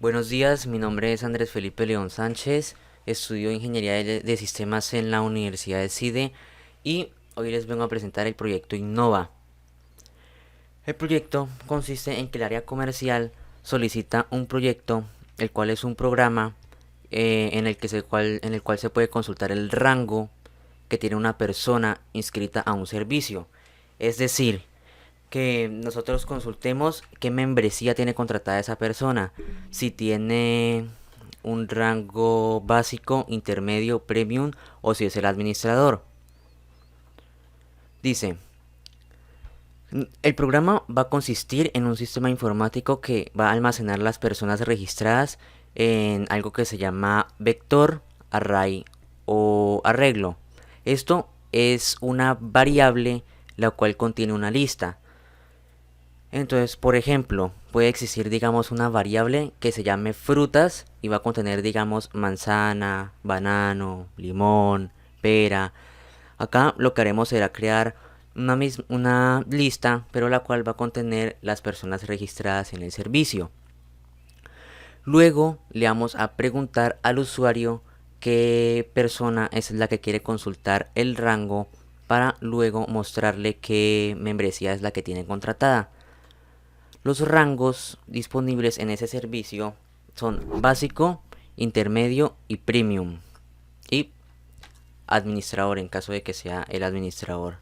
Buenos días, mi nombre es Andrés Felipe León Sánchez, estudio Ingeniería de Sistemas en la Universidad de CIDE y hoy les vengo a presentar el proyecto Innova. El proyecto consiste en que el área comercial solicita un proyecto, el cual es un programa en el cual se puede consultar el rango que tiene una persona inscrita a un servicio. Es decir, que nosotros consultemos qué membresía tiene contratada esa persona, si tiene un rango básico, intermedio, premium o si es el administrador. Dice, el programa va a consistir en un sistema informático que va a almacenar las personas registradas en algo que se llama vector, array o arreglo. Esto es una variable la cual contiene una lista. Entonces, por ejemplo, puede existir, digamos, una variable que se llame frutas y va a contener, digamos, manzana, banano, limón, pera. Acá lo que haremos será crear una lista, pero la cual va a contener las personas registradas en el servicio. Luego le vamos a preguntar al usuario qué persona es la que quiere consultar el rango para luego mostrarle qué membresía es la que tiene contratada. Los rangos disponibles en ese servicio son básico, intermedio y premium. Y administrador en caso de que sea el administrador.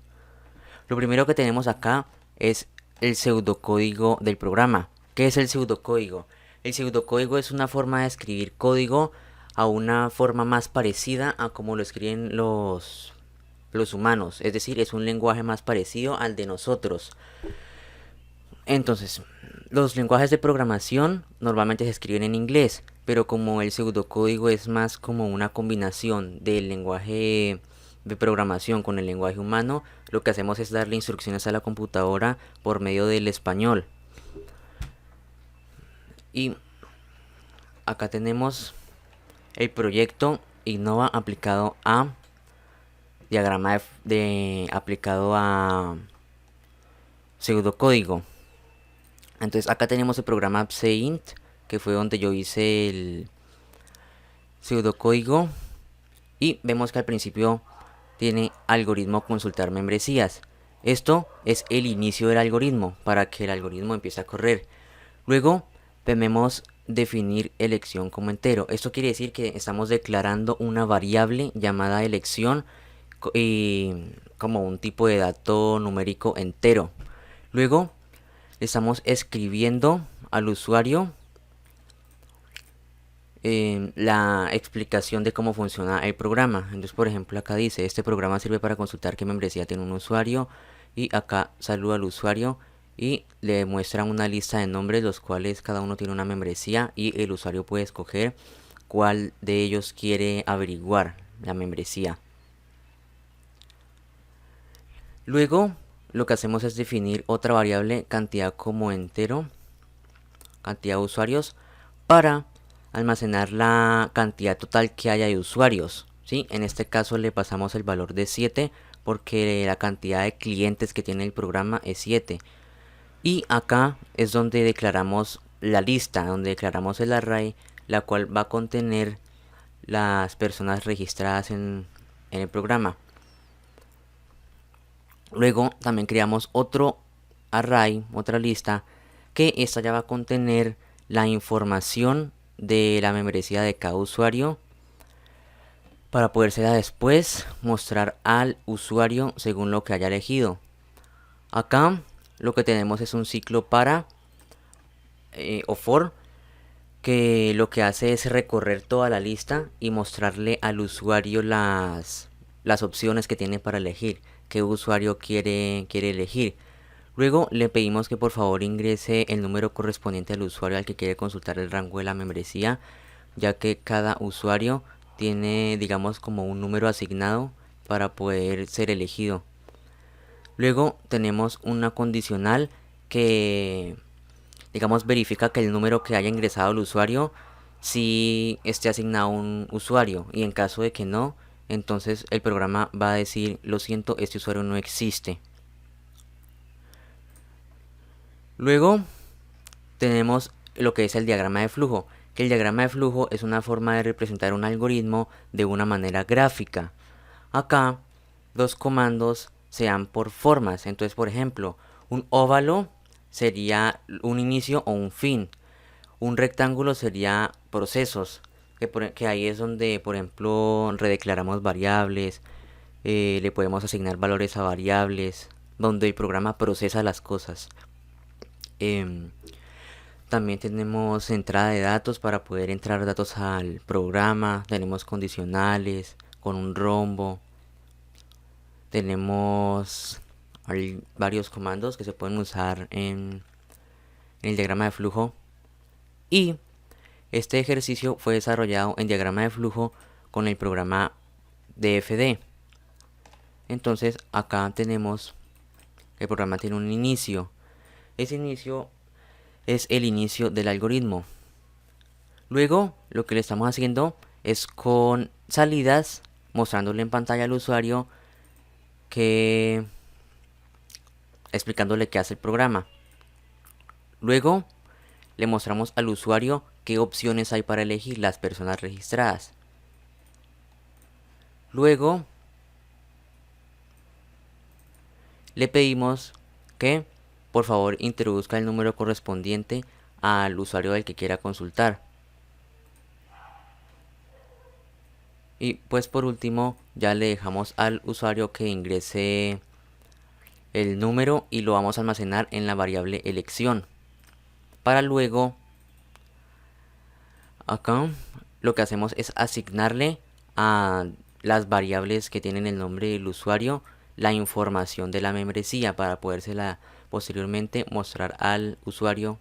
Lo primero que tenemos acá es el pseudocódigo del programa. ¿Qué es el pseudocódigo? El pseudocódigo es una forma de escribir código a una forma más parecida a como lo escriben los humanos. Es decir, es un lenguaje más parecido al de nosotros. Entonces, los lenguajes de programación normalmente se escriben en inglés, pero como el pseudocódigo es más como una combinación del lenguaje de programación con el lenguaje humano, lo que hacemos es darle instrucciones a la computadora por medio del español. Y acá tenemos el proyecto Innova aplicado a diagrama aplicado a pseudocódigo. Entonces acá tenemos el programa Pseint, que fue donde yo hice el pseudocódigo. Y vemos que al principio tiene algoritmo consultar membresías. Esto es el inicio del algoritmo para que el algoritmo empiece a correr. Luego tenemos definir elección como entero. Esto quiere decir que estamos declarando una variable llamada elección como un tipo de dato numérico entero. Luego estamos escribiendo al usuario la explicación de cómo funciona el programa. Entonces, por ejemplo, acá dice, este programa sirve para consultar qué membresía tiene un usuario, y acá saluda al usuario y le muestra una lista de nombres, los cuales cada uno tiene una membresía y el usuario puede escoger cuál de ellos quiere averiguar la membresía. Luego lo que hacemos es definir otra variable cantidad como entero, cantidad de usuarios, para almacenar la cantidad total que haya de usuarios, ¿sí? En este caso le pasamos el valor de 7 porque la cantidad de clientes que tiene el programa es 7. Y acá es donde declaramos la lista, donde declaramos el array, la cual va a contener las personas registradas en el programa. Luego también creamos otro array, otra lista, que esta ya va a contener la información de la membresía de cada usuario para podérsela después mostrar al usuario según lo que haya elegido. Acá lo que tenemos es un ciclo para o for, que lo que hace es recorrer toda la lista y mostrarle al usuario las opciones que tiene para elegir, qué usuario quiere elegir. Luego le pedimos que por favor ingrese el número correspondiente al usuario al que quiere consultar el rango de la membresía, ya que cada usuario tiene, digamos, como un número asignado para poder ser elegido. Luego tenemos una condicional que, digamos, verifica que el número que haya ingresado el usuario si esté asignado a un usuario, y en caso de que no, entonces el programa va a decir, lo siento, este usuario no existe. Luego tenemos lo que es el diagrama de flujo, que el diagrama de flujo es una forma de representar un algoritmo de una manera gráfica. Acá los comandos se dan por formas, entonces por ejemplo, un óvalo sería un inicio o un fin, un rectángulo sería procesos, que ahí es donde por ejemplo redeclaramos variables, le podemos asignar valores a variables, donde el programa procesa las cosas. Em, También tenemos entrada de datos para poder entrar datos al programa. Tenemos condicionales con un rombo. Tenemos varios comandos que se pueden usar en el diagrama de flujo. Y este ejercicio fue desarrollado en diagrama de flujo con el programa DFD. Entonces acá tenemos, el programa tiene un inicio. Ese inicio es el inicio del algoritmo. Luego lo que le estamos haciendo es con salidas, mostrándole en pantalla al usuario que explicándole qué hace el programa. Luego le mostramos al usuario qué opciones hay para elegir las personas registradas. Luego le pedimos que por favor introduzca el número correspondiente al usuario del que quiera consultar. Y pues por último ya le dejamos al usuario que ingrese el número y lo vamos a almacenar en la variable elección. Para luego, acá lo que hacemos es asignarle a las variables que tienen el nombre del usuario la información de la membresía para podérsela posteriormente mostrar al usuario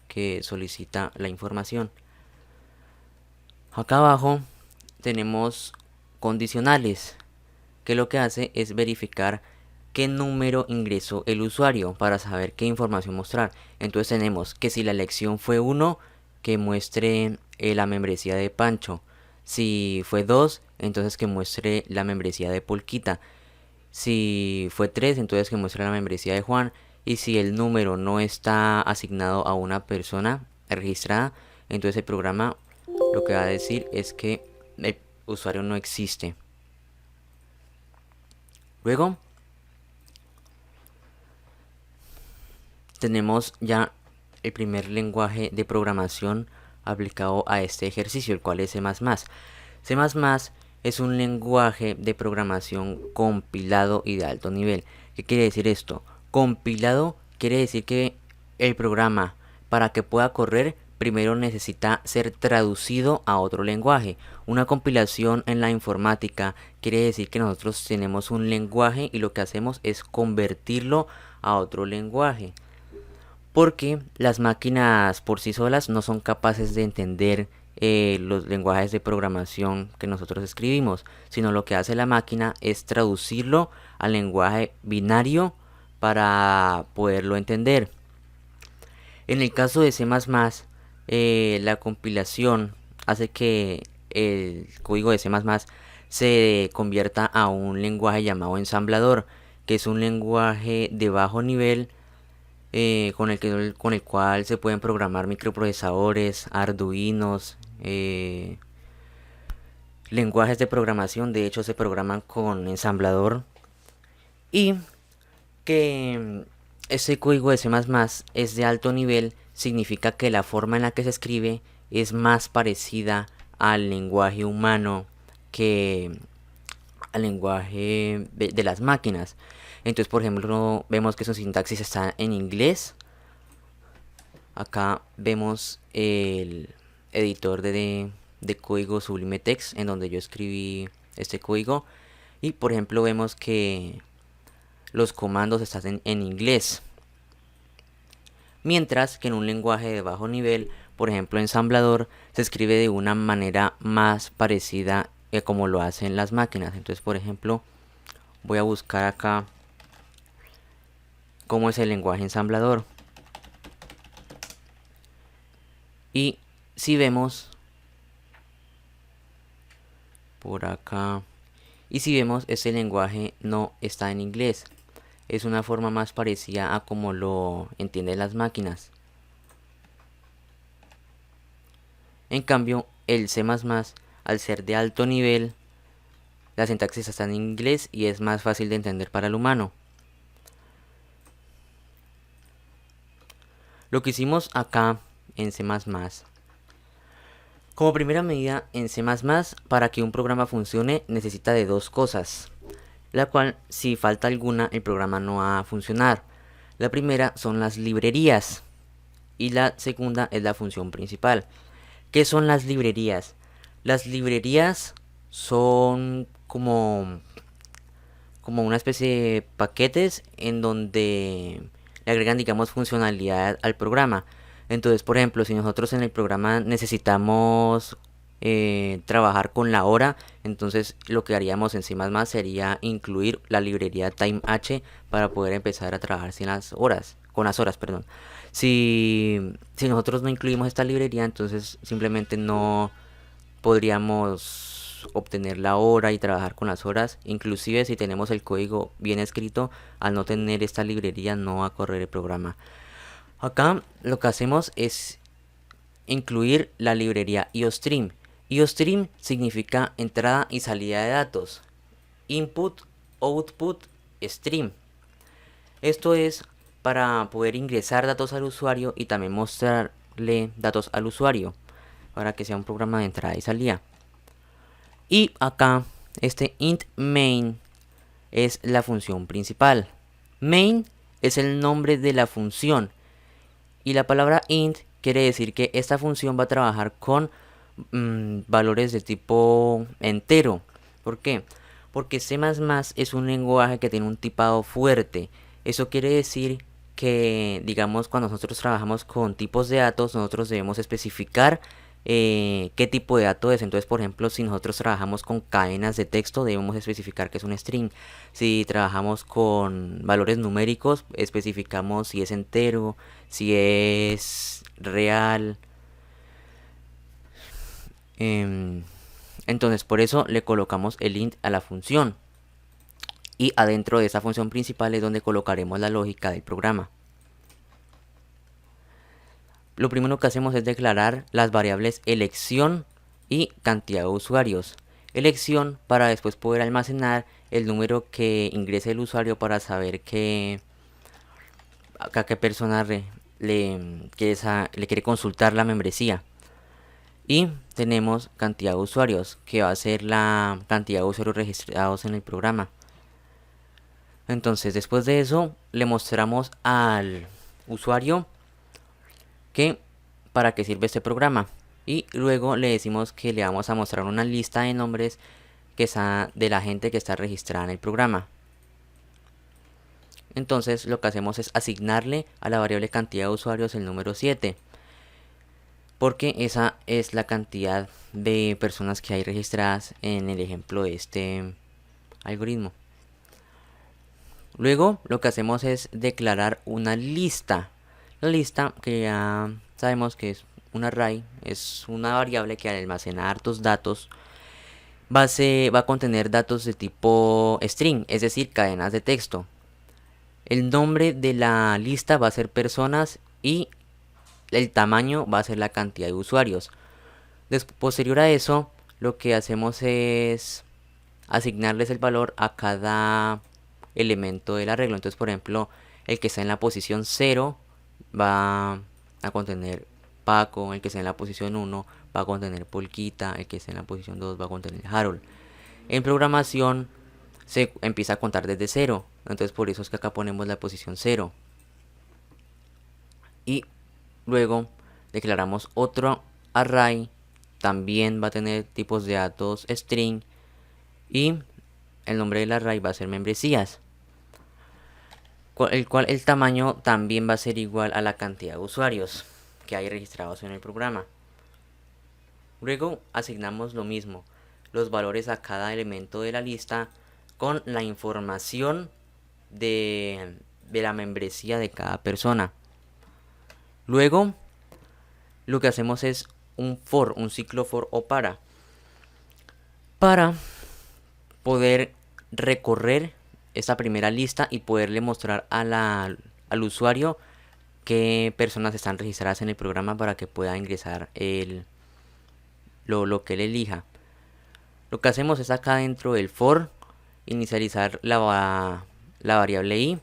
que solicita la información. Acá abajo tenemos condicionales, que lo que hace es verificar qué número ingresó el usuario para saber qué información mostrar. Entonces tenemos que si la elección fue 1, que muestre la membresía de Pancho. Si fue 2, entonces que muestre la membresía de Polquita. Si fue 3, entonces que muestre la membresía de Juan. Y si el número no está asignado a una persona registrada, entonces el programa lo que va a decir es que el usuario no existe. Luego tenemos ya el primer lenguaje de programación aplicado a este ejercicio, el cual es C++. C++ es un lenguaje de programación compilado y de alto nivel. ¿Qué quiere decir esto? Compilado quiere decir que el programa, para que pueda correr, primero necesita ser traducido a otro lenguaje. Una compilación en la informática quiere decir que nosotros tenemos un lenguaje y lo que hacemos es convertirlo a otro lenguaje. Porque las máquinas por sí solas no son capaces de entender los lenguajes de programación que nosotros escribimos, sino lo que hace la máquina es traducirlo al lenguaje binario para poderlo entender. En el caso de C++, la compilación hace que el código de C++ se convierta a un lenguaje llamado ensamblador, que es un lenguaje de bajo nivel con el cual se pueden programar microprocesadores, arduinos, lenguajes de programación. De hecho se programan con ensamblador. Y que ese código de C++ es de alto nivel significa que la forma en la que se escribe es más parecida al lenguaje humano que al lenguaje de las máquinas. Entonces, por ejemplo, vemos que su sintaxis está en inglés. Acá vemos el editor de código Sublime Text, en donde yo escribí este código. Y por ejemplo vemos que los comandos están en inglés. Mientras que en un lenguaje de bajo nivel, por ejemplo ensamblador, se escribe de una manera más parecida a como lo hacen las máquinas. Entonces, por ejemplo, voy a buscar acá cómo es el lenguaje ensamblador. Y si vemos por acá, y si vemos, este lenguaje no está en inglés. Es una forma más parecida a como lo entienden las máquinas. En cambio, el C++, al ser de alto nivel, la sintaxis está en inglés y es más fácil de entender para el humano. Lo que hicimos acá en C++, como primera medida en C++, para que un programa funcione necesita de dos cosas, la cual si falta alguna el programa no va a funcionar. La primera son las librerías y la segunda es la función principal. ¿Qué son las librerías? Las librerías son como una especie de paquetes en donde le agregan, digamos, funcionalidad al programa. Entonces, por ejemplo, si nosotros en el programa necesitamos trabajar con la hora, entonces lo que haríamos en C++ sería incluir la librería TimeH para poder empezar a trabajar con las horas, perdón. Si nosotros no incluimos esta librería, entonces simplemente no podríamos obtener la hora y trabajar con las horas. Inclusive si tenemos el código bien escrito, al no tener esta librería no va a correr el programa. Acá lo que hacemos es incluir la librería IOStream. IOStream significa entrada y salida de datos. Input, output, stream. Esto es para poder ingresar datos al usuario y también mostrarle datos al usuario, para que sea un programa de entrada y salida. Y acá este int main es la función principal. Main es el nombre de la función y la palabra int quiere decir que esta función va a trabajar con valores de tipo entero. ¿Por qué? Porque C++ es un lenguaje que tiene un tipado fuerte. Eso quiere decir que, digamos, cuando nosotros trabajamos con tipos de datos, nosotros debemos especificar qué tipo de dato es. Entonces, por ejemplo, si nosotros trabajamos con cadenas de texto, debemos especificar que es un string. Si trabajamos con valores numéricos, especificamos si es entero, si es real. Entonces, por eso le colocamos el int a la función. Y adentro de esa función principal es donde colocaremos la lógica del programa. Lo primero que hacemos es declarar las variables elección y cantidad de usuarios. Elección para después poder almacenar el número que ingrese el usuario para saber a qué persona le quiere consultar la membresía. Y tenemos cantidad de usuarios, que va a ser la cantidad de usuarios registrados en el programa. Entonces, después de eso, le mostramos al usuario para qué sirve este programa. Y luego le decimos que le vamos a mostrar una lista de nombres que está de la gente que está registrada en el programa. Entonces, lo que hacemos es asignarle a la variable cantidad de usuarios el número 7. Porque esa es la cantidad de personas que hay registradas en el ejemplo de este algoritmo. Luego lo que hacemos es declarar una lista. La lista, que ya sabemos que es un array, es una variable que al almacenar hartos datos va a contener datos de tipo string, es decir, cadenas de texto. El nombre de la lista va a ser personas y el tamaño va a ser la cantidad de usuarios. Posterior a eso, lo que hacemos es asignarles el valor a cada elemento del arreglo. Entonces, por ejemplo, el que está en la posición 0 va a contener Paco, el que está en la posición 1 va a contener Polquita, el que está en la posición 2 va a contener Harold. En programación se empieza a contar desde 0, entonces por eso es que acá ponemos la posición 0. Y luego declaramos otro array, también va a tener tipos de datos string y el nombre del array va a ser membresías, el cual el tamaño también va a ser igual a la cantidad de usuarios que hay registrados en el programa. Luego asignamos lo mismo, los valores a cada elemento de la lista con la información de la membresía de cada persona. Luego lo que hacemos es un ciclo for o para poder recorrer esta primera lista y poderle mostrar al usuario qué personas están registradas en el programa para que pueda ingresar el lo que él elija. Lo que hacemos es acá dentro del for inicializar la variable i,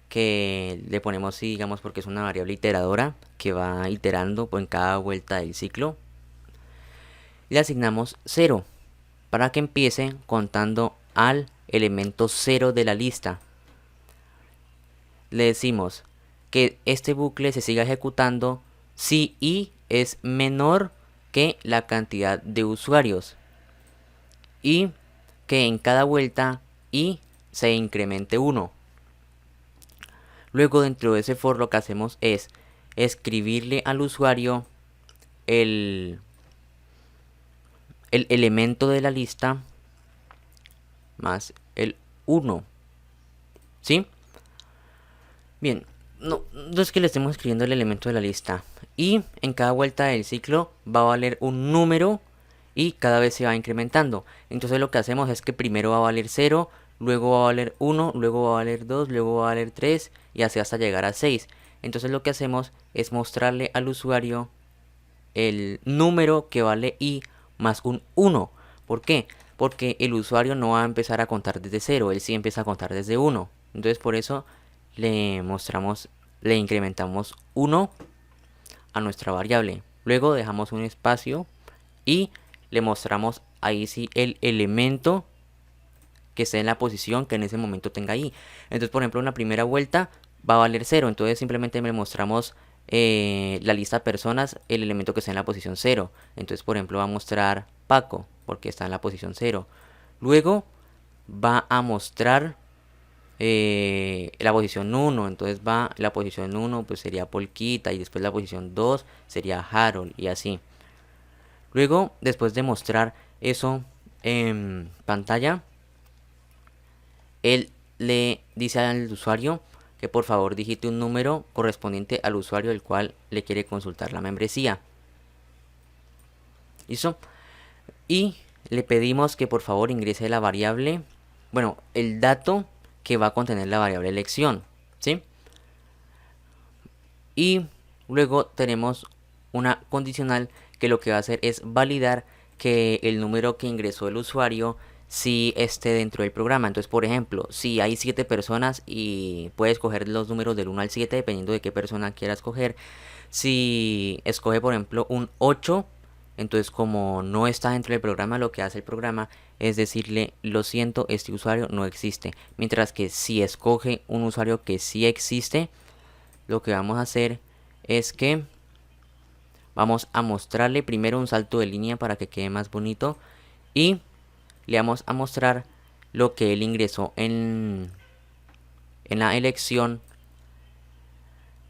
que le ponemos si, digamos, porque es una variable iteradora que va iterando en cada vuelta del ciclo. Le asignamos 0 para que empiece contando al elemento 0 de la lista. Le decimos que este bucle se siga ejecutando si i es menor que la cantidad de usuarios y que en cada vuelta i se incremente 1. Luego dentro de ese for lo que hacemos es escribirle al usuario el elemento de la lista más el 1. ¿Sí? Bien, no es que le estemos escribiendo el elemento de la lista. Y en cada vuelta del ciclo va a valer un número y cada vez se va incrementando. Entonces lo que hacemos es que primero va a valer 0, luego va a valer 1, luego va a valer 2, luego va a valer 3 y así hasta llegar a 6. Entonces lo que hacemos es mostrarle al usuario el número que vale i más un 1. ¿Por qué? Porque el usuario no va a empezar a contar desde 0, él sí empieza a contar desde 1. Entonces por eso le incrementamos 1 a nuestra variable. Luego dejamos un espacio y le mostramos ahí sí el elemento que esté en la posición que en ese momento tenga ahí. Entonces, por ejemplo, en la primera vuelta va a valer 0. Entonces simplemente le mostramos la lista de personas, el elemento que está en la posición 0. Entonces, por ejemplo, va a mostrar Paco porque está en la posición 0. Luego va a mostrar la posición 1, entonces va la posición 1 pues sería Polquita y después la posición 2 sería Harold y así. Luego, después de mostrar eso en pantalla, él le dice al usuario que por favor digite un número correspondiente al usuario del cual le quiere consultar la membresía. ¿Listo? Y le pedimos que por favor ingrese la variable, bueno, el dato que va a contener la variable elección, ¿sí? Y luego tenemos una condicional que lo que va a hacer es validar que el número que ingresó el usuario sí esté dentro del programa. Entonces, por ejemplo, si hay 7 personas y puedes escoger los números del 1 al 7 dependiendo de qué persona quieras escoger. Si escoge, por ejemplo, un 8, entonces como no está dentro del programa, lo que hace el programa es decirle, lo siento, este usuario no existe. Mientras que si escoge un usuario que sí existe, lo que vamos a hacer es que vamos a mostrarle primero un salto de línea para que quede más bonito y le vamos a mostrar lo que él ingresó en la elección,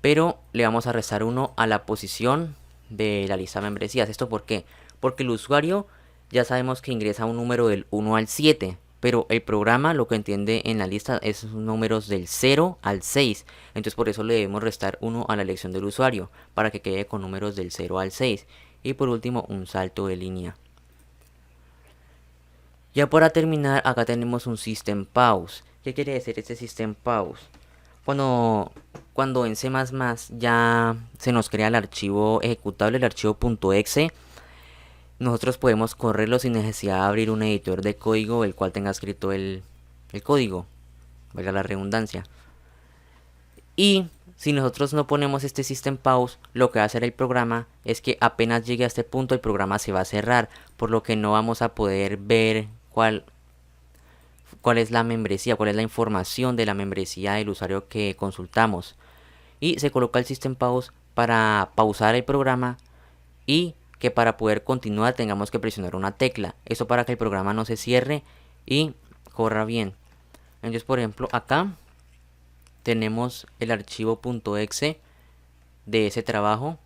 pero le vamos a restar 1 a la posición de la lista de membresías. ¿Esto por qué? Porque el usuario ya sabemos que ingresa un número del 1 al 7, pero el programa lo que entiende en la lista es números del 0 al 6. Entonces por eso le debemos restar 1 a la elección del usuario, para que quede con números del 0 al 6. Y por último un salto de línea. Ya para terminar, acá tenemos un system pause. ¿Qué quiere decir este system pause? Cuando en C++ ya se nos crea el archivo ejecutable, el archivo .exe, nosotros podemos correrlo sin necesidad de abrir un editor de código el cual tenga escrito el código, valga la redundancia. Y si nosotros no ponemos este system pause, lo que va a hacer el programa es que apenas llegue a este punto el programa se va a cerrar, por lo que no vamos a poder ver cuál es la membresía, cuál es la información de la membresía del usuario que consultamos. Y se coloca el system pause para pausar el programa y que para poder continuar tengamos que presionar una tecla. Eso para que el programa no se cierre y corra bien. Entonces, por ejemplo, acá tenemos el archivo .exe de ese trabajo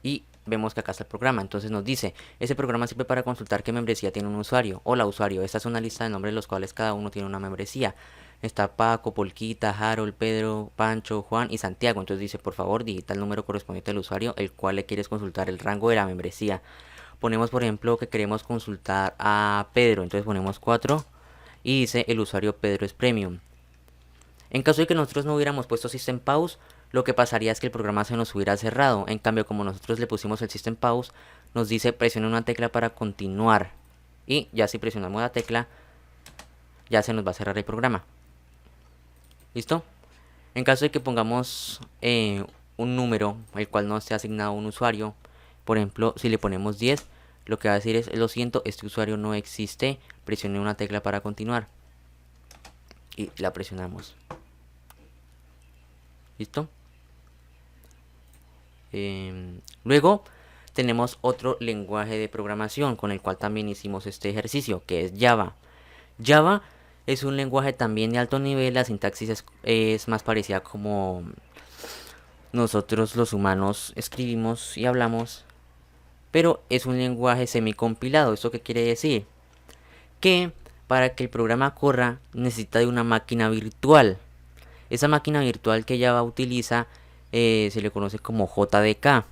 y vemos que acá está el programa. Entonces nos dice, ese programa sirve para consultar qué membresía tiene un usuario. Hola usuario, esta es una lista de nombres de los cuales cada uno tiene una membresía. Está Paco, Polquita, Harold, Pedro, Pancho, Juan y Santiago. Entonces dice, por favor, digita el número correspondiente al usuario, el cual le quieres consultar el rango de la membresía. Ponemos, por ejemplo, que queremos consultar a Pedro. Entonces ponemos 4 y dice, el usuario Pedro es Premium. En caso de que nosotros no hubiéramos puesto System Pause, lo que pasaría es que el programa se nos hubiera cerrado. En cambio, como nosotros le pusimos el System Pause, nos dice presione una tecla para continuar. Y ya si presionamos la tecla, ya se nos va a cerrar el programa. ¿Listo? En caso de que pongamos un número el cual no esté asignado a un usuario, por ejemplo, si le ponemos 10, lo que va a decir es: lo siento, este usuario no existe, presione una tecla para continuar. Y la presionamos. ¿Listo? Luego tenemos otro lenguaje de programación con el cual también hicimos este ejercicio, que es Java. Java es un lenguaje también de alto nivel. La sintaxis es más parecida como nosotros los humanos escribimos y hablamos, pero es un lenguaje semicompilado. ¿Esto qué quiere decir? Que para que el programa corra necesita de una máquina virtual. Esa máquina virtual que Java utiliza se le conoce como JDK.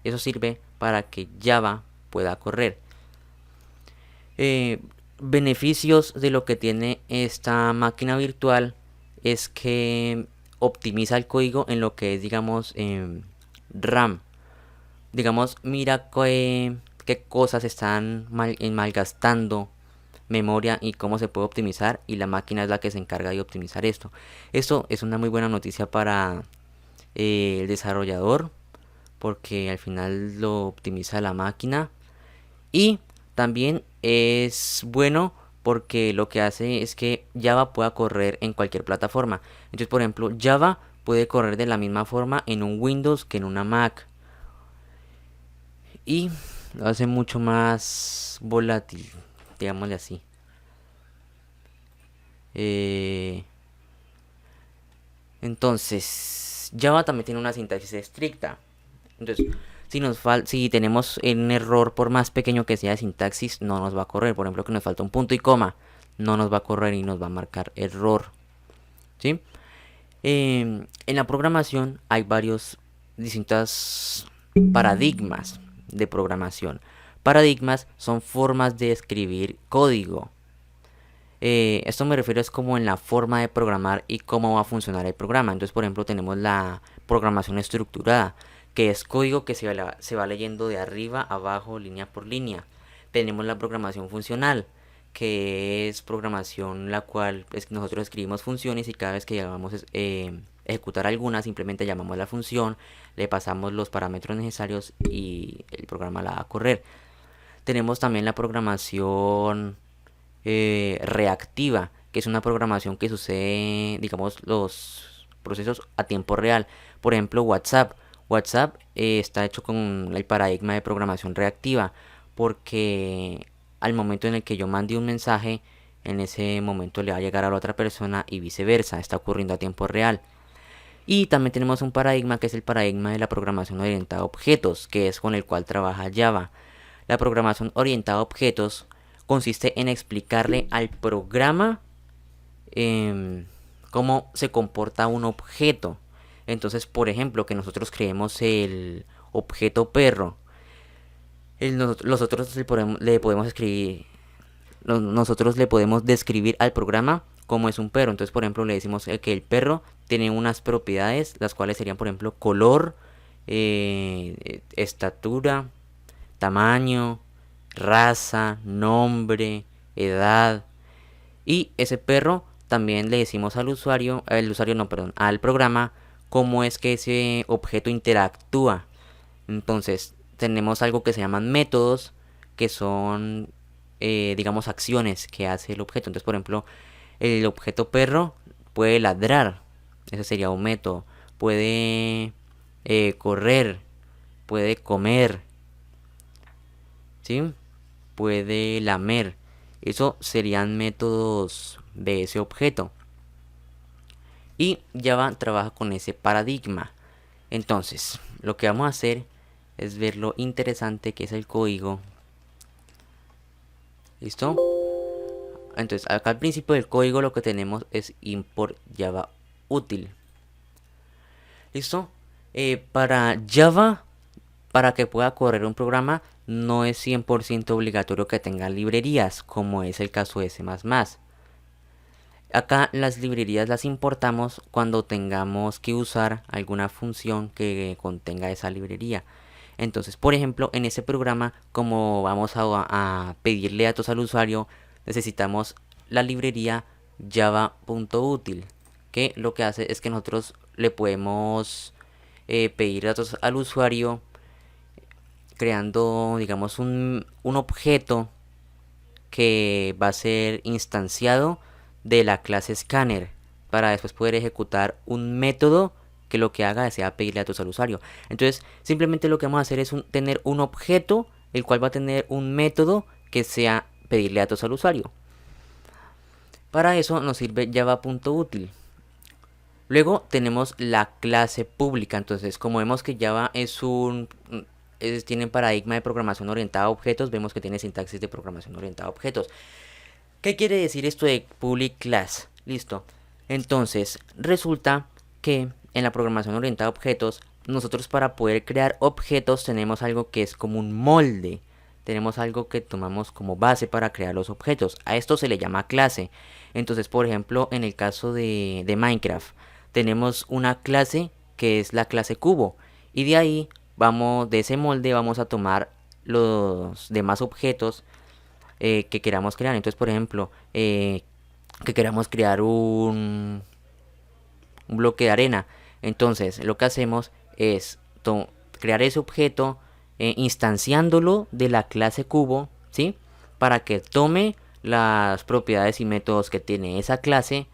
Eso sirve para que Java pueda correr. Beneficios de lo que tiene esta máquina virtual es que optimiza el código en lo que es, digamos, RAM. Digamos, mira qué cosas están malgastando memoria y cómo se puede optimizar, y la máquina es la que se encarga de optimizar esto. Esto es una muy buena noticia para el desarrollador, porque al final lo optimiza la máquina, y también es bueno porque lo que hace es que Java pueda correr en cualquier plataforma. Entonces, por ejemplo, Java puede correr de la misma forma en un Windows que en una Mac, y lo hace mucho más volátil, digámosle así. Entonces, Java también tiene una sintaxis estricta. Entonces, si tenemos un error, por más pequeño que sea de sintaxis, no nos va a correr. Por ejemplo, que nos falta un punto y coma, no nos va a correr y nos va a marcar error. ¿Sí? En la programación hay varios distintos paradigmas de programación. Paradigmas son formas de escribir código. Esto me refiero es como en la forma de programar y cómo va a funcionar el programa. Entonces, por ejemplo, tenemos la programación estructurada, que es código que se va leyendo de arriba a abajo, línea por línea. Tenemos la programación funcional, que es programación la cual nosotros escribimos funciones y cada vez que llamamos ejecutar alguna, simplemente llamamos la función, le pasamos los parámetros necesarios y el programa la va a correr. Tenemos también la programación reactiva, que es una programación que sucede, digamos, los procesos a tiempo real. Por ejemplo, WhatsApp. WhatsApp está hecho con el paradigma de programación reactiva, porque al momento en el que yo mande un mensaje, en ese momento le va a llegar a la otra persona y viceversa. Está ocurriendo a tiempo real. Y también tenemos un paradigma que es el paradigma de la programación orientada a objetos, que es con el cual trabaja Java. La programación orientada a objetos consiste en explicarle al programa cómo se comporta un objeto. Entonces, por ejemplo, que nosotros creemos el objeto perro. Nosotros le podemos escribir, nosotros le podemos describir al programa cómo es un perro. Entonces, por ejemplo, le decimos que el perro tiene unas propiedades, las cuales serían, por ejemplo, color, estatura, tamaño, raza, nombre, edad. Y ese perro también le decimos al usuario, al programa, cómo es que ese objeto interactúa. Entonces, tenemos algo que se llaman métodos, que son, digamos, acciones que hace el objeto. Entonces, por ejemplo, el objeto perro puede ladrar, ese sería un método. Puede correr, puede comer, ¿sí? Puede lamer. Eso serían métodos de ese objeto. Y Java trabaja con ese paradigma. Entonces, lo que vamos a hacer es ver lo interesante que es el código. ¿Listo? Entonces, acá al principio del código lo que tenemos es import Java útil. ¿Listo? Para Java, para que pueda correr un programa, no es 100% obligatorio que tenga librerías, como es el caso de C++. Acá las librerías las importamos cuando tengamos que usar alguna función que contenga esa librería. Entonces, por ejemplo, en este programa, como vamos a pedirle datos al usuario, necesitamos la librería java.util, que lo que hace es que nosotros le podemos pedir datos al usuario creando, digamos, un objeto que va a ser instanciado de la clase scanner para después poder ejecutar un método que lo que haga sea pedirle datos al usuario. Entonces, simplemente lo que vamos a hacer es tener un objeto, el cual va a tener un método que sea pedirle datos al usuario. Para eso nos sirve java.util. Luego tenemos la clase pública. Entonces, como vemos que Java tiene paradigma de programación orientada a objetos, vemos que tiene sintaxis de programación orientada a objetos. ¿Qué quiere decir esto de public class? Listo. Entonces, resulta que en la programación orientada a objetos, nosotros para poder crear objetos tenemos algo que es como un molde. Tenemos algo que tomamos como base para crear los objetos. A esto se le llama clase. Entonces, por ejemplo, en el caso de Minecraft, tenemos una clase que es la clase cubo. Y de ahí de ese molde vamos a tomar los demás objetos que queramos crear. Entonces, por ejemplo, que queramos crear un bloque de arena. Entonces, lo que hacemos es crear ese objeto instanciándolo de la clase cubo, ¿sí? Para que tome las propiedades y métodos que tiene esa clase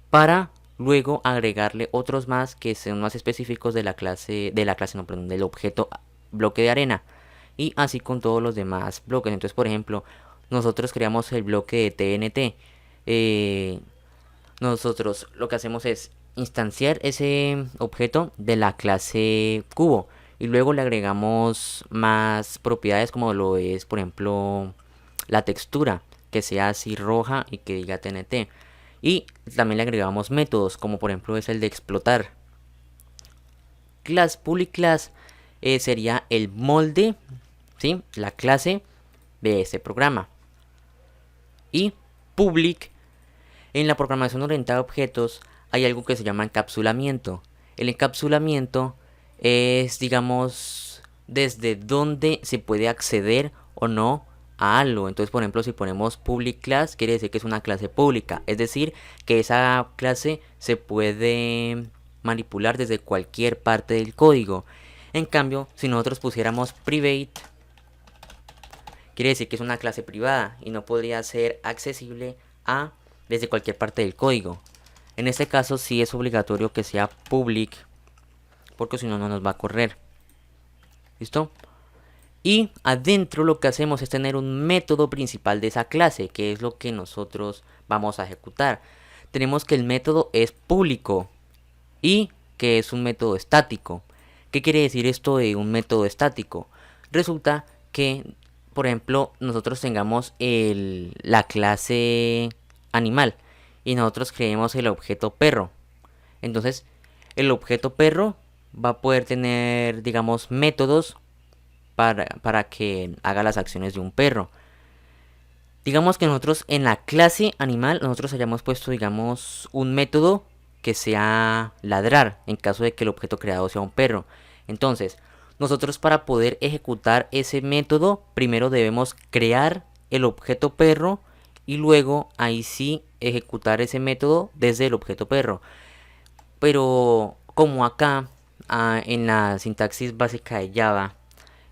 para luego agregarle otros más que son más específicos de la clase, no, perdón, del objeto bloque de arena. Y así con todos los demás bloques. Entonces, por ejemplo, nosotros creamos el bloque de TNT. Nosotros lo que hacemos es instanciar ese objeto de la clase cubo. Y luego le agregamos más propiedades como lo es, por ejemplo, la textura, que sea así roja y que diga TNT. Y también le agregamos métodos, como por ejemplo es el de explotar. Public class sería el molde, ¿sí? La clase de ese programa. Y public, en la programación orientada a objetos, hay algo que se llama encapsulamiento. El encapsulamiento es, digamos, desde dónde se puede acceder o no a algo. Entonces, por ejemplo, si ponemos public class, quiere decir que es una clase pública. Es decir, que esa clase se puede manipular desde cualquier parte del código. En cambio, si nosotros pusiéramos private, quiere decir que es una clase privada y no podría ser accesible desde cualquier parte del código. En este caso sí es obligatorio que sea public, porque si no, no nos va a correr. ¿Listo? Y adentro lo que hacemos es tener un método principal de esa clase, que es lo que nosotros vamos a ejecutar. Tenemos que el método es público y que es un método estático. ¿Qué quiere decir esto de un método estático? Resulta que, por ejemplo, nosotros tengamos la clase animal y nosotros creemos el objeto perro. Entonces, el objeto perro va a poder tener, digamos, métodos para que haga las acciones de un perro. Digamos que nosotros en la clase animal, nosotros hayamos puesto, digamos, un método que sea ladrar, en caso de que el objeto creado sea un perro. Entonces, nosotros para poder ejecutar ese método, primero debemos crear el objeto perro y luego ahí sí ejecutar ese método desde el objeto perro. Pero como acá en la sintaxis básica de Java,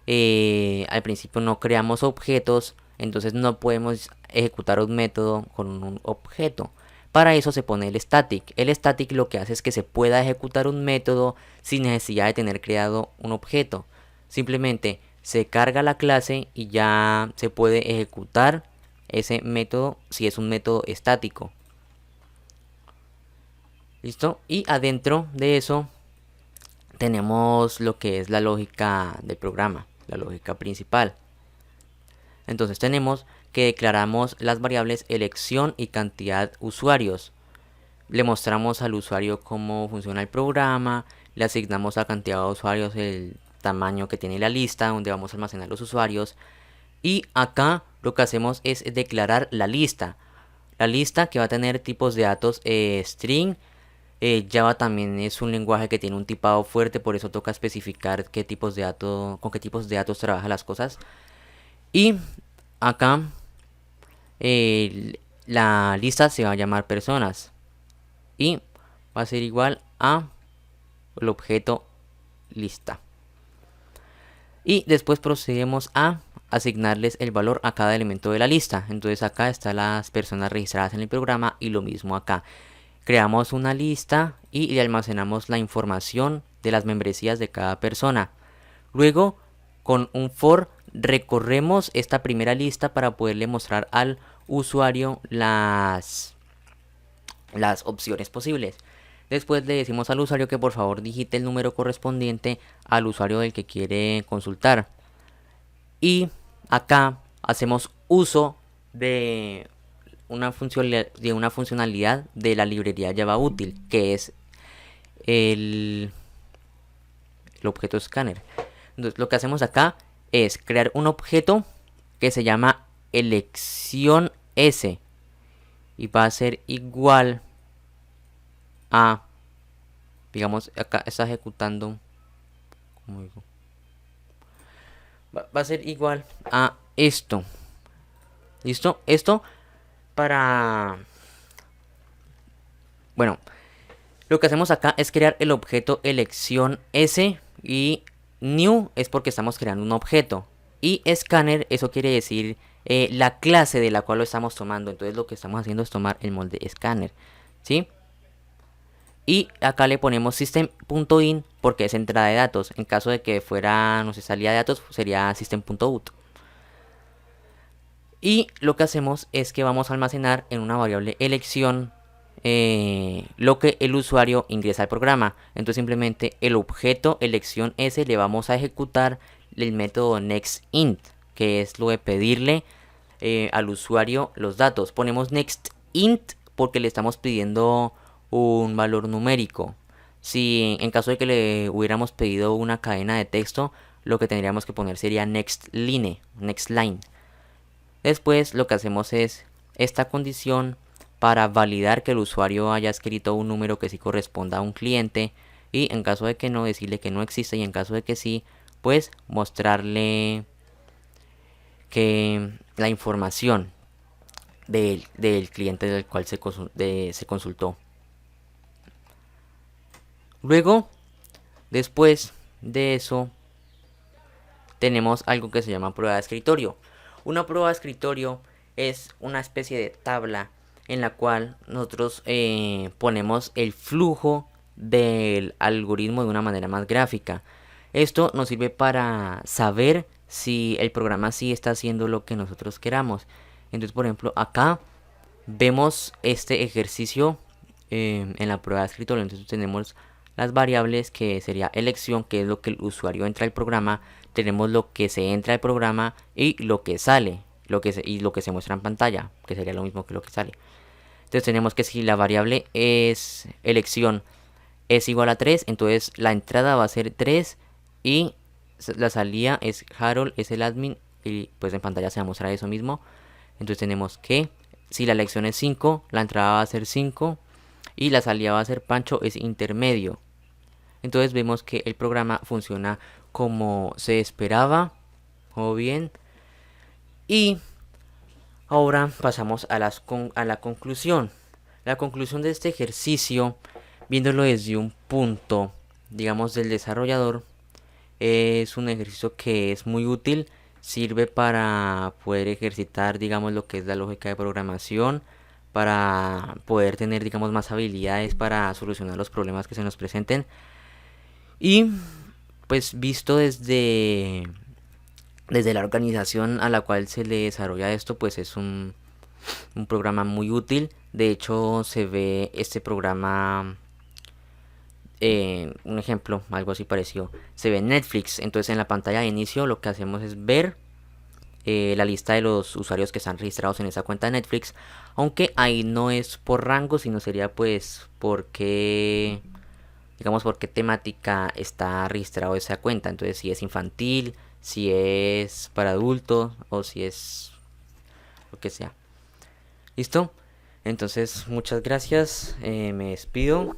al principio no creamos objetos, entonces no podemos ejecutar un método con un objeto. Para eso se pone el static. El static lo que hace es que se pueda ejecutar un método sin necesidad de tener creado un objeto. Simplemente se carga la clase y ya se puede ejecutar ese método si es un método estático. ¿Listo? Y adentro de eso tenemos lo que es la lógica del programa, la lógica principal. Entonces tenemos que declaramos las variables elección y cantidad usuarios. Le mostramos al usuario cómo funciona el programa, le asignamos a cantidad de usuarios el tamaño que tiene la lista donde vamos a almacenar los usuarios. Y acá lo que hacemos es declarar la lista. La lista que va a tener tipos de datos string, Java también es un lenguaje que tiene un tipado fuerte, por eso toca especificar qué tipos de datos, con qué tipos de datos trabaja las cosas. Y acá la lista se va a llamar personas y va a ser igual a el objeto lista. Y después procedemos a asignarles el valor a cada elemento de la lista. Entonces acá están las personas registradas en el programa y lo mismo acá. Creamos una lista y le almacenamos la información de las membresías de cada persona. Luego, con un for, recorremos esta primera lista para poderle mostrar al usuario las opciones posibles. Después le decimos al usuario que por favor digite el número correspondiente al usuario del que quiere consultar. Y acá hacemos uso de una funcionalidad de la librería Java útil, que es el objeto escáner. Entonces lo que hacemos acá es crear un objeto que se llama elección S y va a ser igual a, digamos, acá está ejecutando, ¿cómo digo? Va a ser igual a esto. ¿Listo? Esto para... Bueno, lo que hacemos acá es crear el objeto elección S y new es porque estamos creando un objeto. Y scanner, eso quiere decir la clase de la cual lo estamos tomando. Entonces lo que estamos haciendo es tomar el molde scanner, ¿sí? Y acá le ponemos system.in porque es entrada de datos. En caso de que fuera, no sé, salida de datos, sería system.out. Y lo que hacemos es que vamos a almacenar en una variable elección lo que el usuario ingresa al programa. Entonces simplemente el objeto elección S le vamos a ejecutar el método nextInt, que es lo de pedirle al usuario los datos. Ponemos nextInt porque le estamos pidiendo un valor numérico. Si en caso de que le hubiéramos pedido una cadena de texto, lo que tendríamos que poner sería nextLine. Después lo que hacemos es esta condición para validar que el usuario haya escrito un número que sí corresponda a un cliente, y en caso de que no, decirle que no existe, y en caso de que sí, pues mostrarle que la información del cliente del cual se consultó. Luego, después de eso, tenemos algo que se llama prueba de escritorio. Una prueba de escritorio es una especie de tabla en la cual nosotros ponemos el flujo del algoritmo de una manera más gráfica. Esto nos sirve para saber si el programa sí está haciendo lo que nosotros queramos. Entonces, por ejemplo, acá vemos este ejercicio en la prueba de escritorio. Entonces tenemos las variables que sería elección, que es lo que el usuario entra al programa. Tenemos lo que se entra al programa y lo que sale, y lo que se muestra en pantalla, que sería lo mismo que lo que sale. Entonces tenemos que si la variable es elección es igual a 3, entonces la entrada va a ser 3 y la salida es Harold, es el admin, y pues en pantalla se va a mostrar eso mismo. Entonces tenemos que si la elección es 5, la entrada va a ser 5 y la salida va a ser Pancho, es intermedio. Entonces vemos que el programa funciona como se esperaba, o bien. Y ahora pasamos a la conclusión. La conclusión de este ejercicio, viéndolo desde un punto, digamos, del desarrollador, es un ejercicio que es muy útil. Sirve para poder ejercitar, digamos, lo que es la lógica de programación, para poder tener, digamos, más habilidades para solucionar los problemas que se nos presenten. Y pues visto desde la organización a la cual se le desarrolla esto, pues es un programa muy útil. De hecho, se ve este programa, un ejemplo, algo así parecido, se ve en Netflix. Entonces en la pantalla de inicio lo que hacemos es ver la lista de los usuarios que están registrados en esa cuenta de Netflix, aunque ahí no es por rango, sino sería pues porque, digamos, por qué temática está registrado esa cuenta. Entonces si es infantil, si es para adultos o si es lo que sea. ¿Listo? Entonces muchas gracias, me despido.